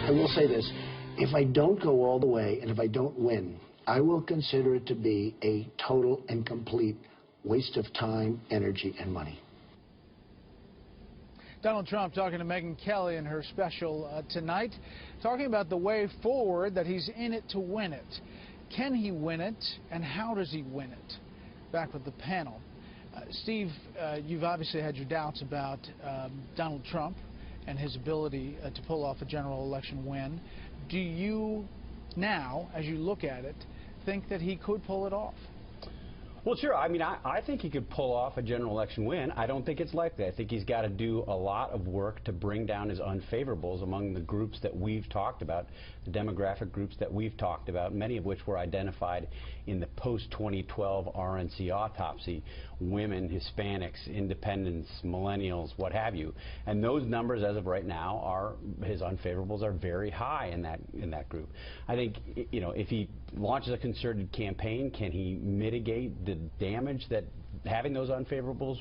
I will say this. If I don't go all the way and if I don't win, I will consider it to be a total and complete waste of time, energy, and money. Donald Trump talking to Megyn Kelly in her special tonight, talking about the way forward, that he's in it to win it. Can he win it, and how does he win it? Back with the panel. Steve, you've obviously had your doubts about Donald Trump and his ability to pull off a general election win. Do you now, as you look at it, think that he could pull it off? Well, sure. I mean, I think he could pull off a general election win. I don't think it's likely. I think he's got to do a lot of work to bring down his unfavorables among the groups that we've talked about, the demographic groups that we've talked about, many of which were identified in the post-2012 RNC autopsy: women, Hispanics, independents, millennials, what have you. And those numbers, as of right now, his unfavorables are very high in that group. I think, you know, if he launches a concerted campaign, can he mitigate the damage that having those unfavorables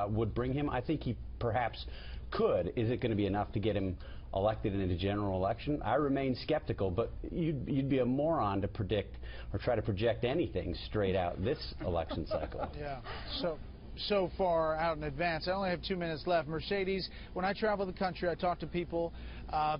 would bring him? I think he perhaps could. Is it going to be enough to get him elected in a general election? I remain skeptical, but you'd be a moron to predict or try to project anything straight out this election cycle. Yeah. So far out in advance. I only have 2 minutes left. Mercedes, when I travel the country, I talk to people.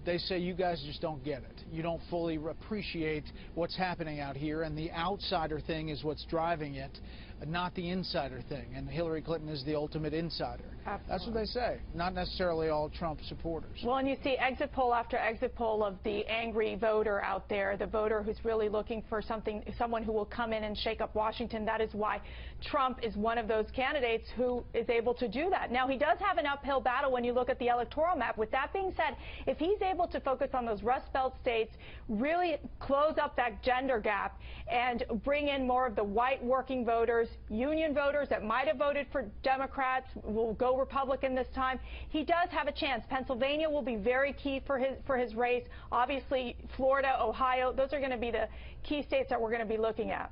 They say you guys just don't get it. You don't fully appreciate what's happening out here, and the outsider thing is what's driving it, not the insider thing. And Hillary Clinton is the ultimate insider. Absolutely. That's what they say, not necessarily all Trump supporters. Well, and you see exit poll after exit poll of the angry voter out there, the voter who's really looking for someone who will come in and shake up Washington. That is why Trump is one of those candidates who is able to do that. Now, he does have an uphill battle when you look at the electoral map. With that being said, if he's able to focus on those Rust Belt states, really close up that gender gap, and bring in more of the white working voters, union voters that might have voted for Democrats, will go Republican this time, he does have a chance. Pennsylvania will be very key for his race. Obviously, Florida, Ohio, those are going to be the key states that we're going to be looking at.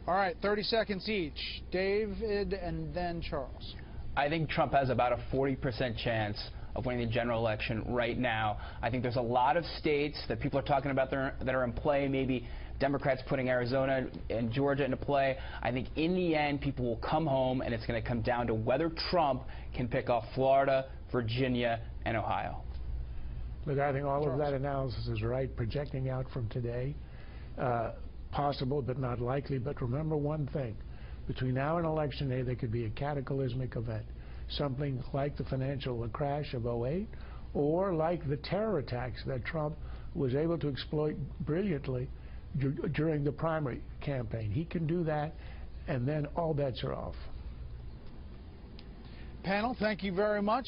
All right, 30 seconds each. David and then Charles. I think Trump has about a 40% chance of winning the general election right now. I think there's a lot of states that people are talking about that are in play, maybe Democrats putting Arizona and Georgia into play. I think in the end, people will come home, and it's going to come down to whether Trump can pick off Florida, Virginia, and Ohio. Look, I think all of that analysis is right, projecting out from today. Possible, but not likely. But remember one thing. Between now and Election Day, there could be a cataclysmic event. Something like the financial crash of '08, or like the terror attacks that Trump was able to exploit brilliantly during the primary campaign. He can do that, and then all bets are off. Panel, thank you very much.